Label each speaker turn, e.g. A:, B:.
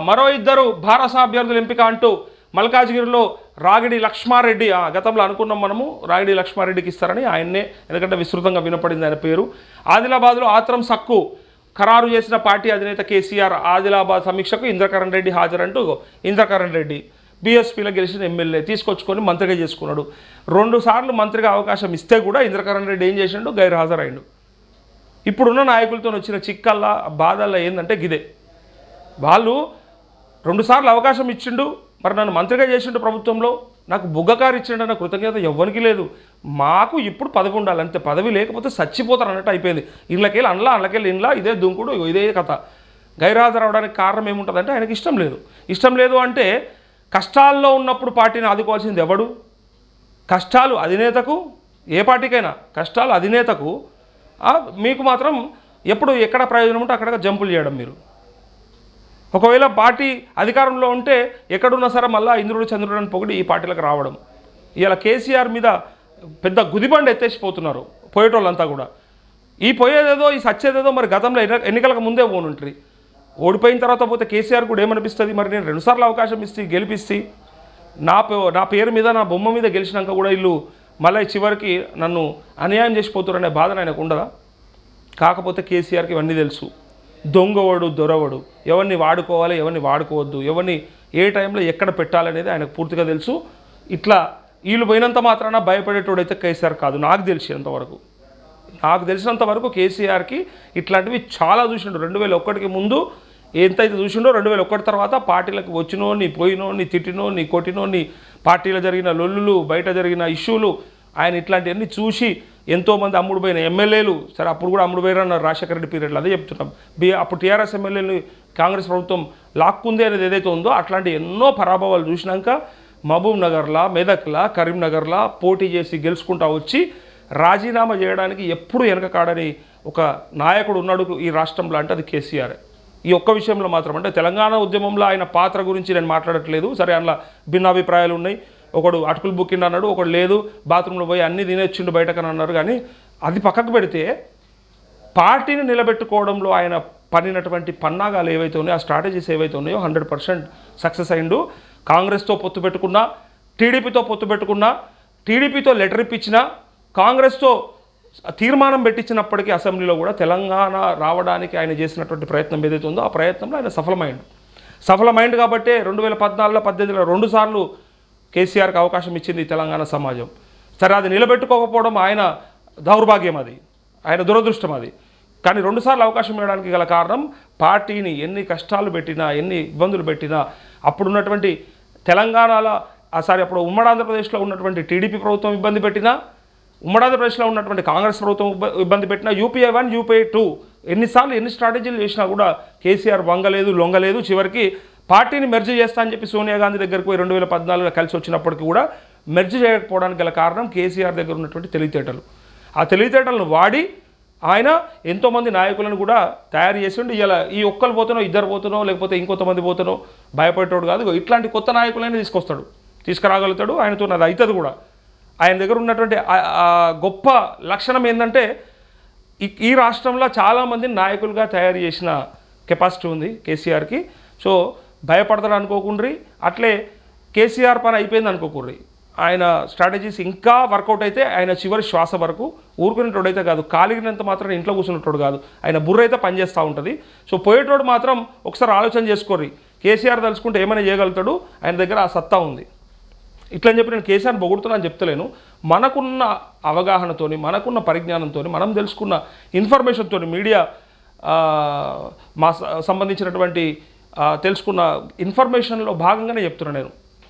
A: మరో ఇద్దరు భారస అభ్యర్థుల ఎంపిక అంటూ మల్కాజ్గిరిలో రాగిడి లక్ష్మారెడ్డి గతంలో అనుకున్నాం మనము రాగిడి లక్ష్మారెడ్డికి ఇస్తారని, ఆయన్నే ఎందుకంటే విస్తృతంగా వినపడింది ఆయన పేరు. ఆదిలాబాద్లో ఆత్రం సక్కు ఖరారు చేసిన పార్టీ అధినేత కేసీఆర్ ఆదిలాబాద్ సమీక్షకు ఇంద్రకరణ్ రెడ్డి హాజరంటూ ఇంద్రకరణ్ రెడ్డి బీఎస్పీలో గెలిచిన ఎమ్మెల్యే తీసుకొచ్చుకొని మంత్రిగా చేసుకున్నాడు. 2 సార్లు మంత్రిగా అవకాశం ఇస్తే కూడా ఇంద్రకరణ్ రెడ్డి ఏం చేసిండు, గైర్హాజరైండు. ఇప్పుడున్న నాయకులతో వచ్చిన చిక్కల్లా బాధల్లో ఏంటంటే గిదే, వాళ్ళు 2 సార్లు అవకాశం ఇచ్చిండు, మరి నన్ను మంత్రిగా చేసిండు ప్రభుత్వంలో, నాకు బుగ్గకారు ఇచ్చిండు అన్న కృతజ్ఞత ఎవ్వరికి లేదు. మాకు ఇప్పుడు పదవి ఉండాలి అంతే, పదవి లేకపోతే చచ్చిపోతారు అన్నట్టు అయిపోయింది. ఇళ్ళకెళ్ళి అళ్ళకెళ్ళి ఇండ్లా ఇదే దుంకుడు, ఇదే కథ. గైర్హాజరు అవడానికి కారణం ఏముంటుందంటే ఆయనకి ఇష్టం లేదు. ఇష్టం లేదు అంటే కష్టాల్లో ఉన్నప్పుడు పార్టీని ఆదుకోవాల్సింది ఎవడు? కష్టాలు అధినేతకు, ఏ పార్టీకైనా కష్టాలు అధినేతకు. మీకు మాత్రం ఎప్పుడు ఎక్కడ ప్రయోజనం ఉంటే అక్కడ జంపులు చేయడం. మీరు ఒకవేళ పార్టీ అధికారంలో ఉంటే ఎక్కడున్నా సరే మళ్ళీ ఇంద్రుడు చంద్రుడు అని పొగిడి ఈ పార్టీలకు రావడం. ఇలా కేసీఆర్ మీద పెద్ద గుదిబండ ఎత్తేసిపోతున్నారు పోయేటోళ్ళంతా కూడా. ఈ పోయేదేదో ఈ సచ్చేదేదో మరి గతంలో ఎన్నికలకు ముందే పోనుంటారు. ఓడిపోయిన తర్వాత పోతే కేసీఆర్ కూడా ఏమనిపిస్తుంది, మరి నేను 2 సార్లు అవకాశం ఇస్తే గెలిపిస్తే నా పేరు మీద నా బొమ్మ మీద గెలిచినాక కూడా వీళ్ళు మళ్ళీ చివరికి నన్ను అన్యాయం చేసిపోతారనే బాధ ఆయనకు ఉండదా? కాకపోతే కేసీఆర్కి ఇవన్నీ తెలుసు. దొంగవాడు దొరవడు, ఎవరిని వాడుకోవాలి ఎవరిని వాడుకోవద్దు, ఎవరిని ఏ టైంలో ఎక్కడ పెట్టాలనేది ఆయనకు పూర్తిగా తెలుసు. ఇట్లా వీళ్ళు పోయినంత మాత్రాన భయపడేటోడైతే కేసీఆర్ కాదు. నాకు తెలిసినంత వరకు కేసీఆర్కి ఇట్లాంటివి చాలా చూసిండు. 2001కి ముందు ఎంతైతే చూసిండో 2001 తర్వాత పార్టీలకు వచ్చినోని పోయినోని తిట్టినోని కొట్టినోని, పార్టీలో జరిగిన లొల్లులు, బయట జరిగిన ఇష్యూలు, ఆయన ఇట్లాంటివన్నీ చూసి ఎంతోమంది అమ్ముడు పోయిన ఎమ్మెల్యేలు, సరే అప్పుడు కూడా అమ్ముడు పోయిన రాజశేఖర రెడ్డి పీరియడ్లో అదే చెప్తున్నాం. అప్పుడు టీఆర్ఎస్ ఎమ్మెల్యేలు కాంగ్రెస్ ప్రభుత్వం లాక్కుంది అనేది ఏదైతే ఉందో అట్లాంటి ఎన్నో పరాభవాలు చూసినాక మహబూబ్ నగర్లా, మెదక్లా, కరీంనగర్లా పోటీ చేసి గెలుచుకుంటా వచ్చి రాజీనామా చేయడానికి ఎప్పుడు వెనకకాడని ఒక నాయకుడు ఉన్నాడు ఈ రాష్ట్రంలో అంటే అది కేసీఆర్. ఈ ఒక్క విషయంలో మాత్రం, అంటే తెలంగాణ ఉద్యమంలో ఆయన పాత్ర గురించి నేను మాట్లాడట్లేదు. సరే అందులో భిన్నాభిప్రాయాలు ఉన్నాయి. ఒకడు అటుకులు బుక్కిండి అన్నాడు, ఒకడు లేదు బాత్రూంలో పోయి అన్నీ తినేచ్చిండు బయటకని అన్నారు. కానీ అది పక్కకు పెడితే పార్టీని నిలబెట్టుకోవడంలో ఆయన పడినటువంటి పన్నాగాలు ఏవైతే ఉన్నాయో, ఆ స్ట్రాటజీస్ ఏవైతే ఉన్నాయో 100% సక్సెస్ అయిండు. కాంగ్రెస్తో పొత్తు పెట్టుకున్నా, టీడీపీతో పొత్తు పెట్టుకున్నా, టీడీపీతో లెటర్ ఇప్పించినా, కాంగ్రెస్తో తీర్మానం పెట్టించినప్పటికీ అసెంబ్లీలో కూడా తెలంగాణ రావడానికి ఆయన చేసినటువంటి ప్రయత్నం ఏదైతే ఉందో ఆ ప్రయత్నంలో ఆయన సఫలమైండు. కాబట్టి 2014, 2018లో 2 సార్లు కేసీఆర్కి అవకాశం ఇచ్చింది తెలంగాణ సమాజం. సరే అది నిలబెట్టుకోకపోవడం ఆయన దౌర్భాగ్యం, అది ఆయన దురదృష్టం అది. కానీ 2 సార్లు అవకాశం ఇవ్వడానికి గల కారణం పార్టీని ఎన్ని కష్టాలు పెట్టినా, ఎన్ని ఇబ్బందులు పెట్టినా, అప్పుడున్నటువంటి తెలంగాణలో అప్పుడు ఉమ్మడి ఆంధ్రప్రదేశ్లో ఉన్నటువంటి టీడీపీ ప్రభుత్వం ఇబ్బంది పెట్టినా, ఉమ్మడి ఆంధ్రప్రదేశ్లో ఉన్నటువంటి కాంగ్రెస్ ప్రభుత్వం ఇబ్బంది పెట్టినా, యూపీఏ 1 యూపీఏ 2 ఎన్నిసార్లు ఎన్ని స్ట్రాటజీలు చేసినా కూడా కేసీఆర్ వంగలేదు, లొంగలేదు. చివరికి పార్టీని మెర్జ్ చేస్తా అని చెప్పి సోనియా గాంధీ దగ్గరికి పోయి 2014లో కలిసి వచ్చినప్పటికీ కూడా మెర్జ్ చేయకపోవడానికి గల కారణం కేసీఆర్ దగ్గర ఉన్నటువంటి తెలివితేటలు. ఆ తెలివితేటలను వాడి ఆయన ఎంతోమంది నాయకులను కూడా తయారు చేసిండు. ఇలా ఈ ఒక్కరు పోతానో, ఇద్దరు పోతానో, లేకపోతే ఇంకొంతమంది పోతానో భయపడేటోడు కాదు. ఇట్లాంటి కొత్త నాయకులైనా తీసుకురాగలుగుతాడు. ఆయనతో అది అవుతుంది కూడా. ఆయన దగ్గర ఉన్నటువంటి గొప్ప లక్షణం ఏంటంటే ఈ రాష్ట్రంలో చాలామంది నాయకులుగా తయారు చేసిన కెపాసిటీ ఉంది కేసీఆర్కి. సో భయపడతాడు అనుకోకుండ్రి, అట్లే కేసీఆర్ పని అయిపోయింది అనుకోకుండ్రి. ఆయన స్ట్రాటజీస్ ఇంకా వర్కౌట్ అయితే ఆయన చివరి శ్వాస వరకు ఊరుకునేటోడైతే కాదు, కాలిగినంత మాత్రం ఇంట్లో కూర్చున్నట్టు కాదు, ఆయన బుర్ర అయితే పనిచేస్తూ ఉంటుంది. సో పోయేటోడు మాత్రం ఒకసారి ఆలోచన చేసుకోర్రి, కేసీఆర్ తలుచుకుంటే ఏమైనా చేయగలుగుతాడు, ఆయన దగ్గర ఆ సత్తా ఉంది. ఇట్లని చెప్పి నేను కేసీఆర్ పొగుడుతున్నాను చెప్తలేను. మనకున్న అవగాహనతోని, మనకున్న పరిజ్ఞానంతో, మనం తెలుసుకున్న ఇన్ఫర్మేషన్తో, మీడియా సంబంధించినటువంటి తెలుసుకున్న ఇన్ఫర్మేషన్లో భాగంగానే చెప్తున్నాను నేను.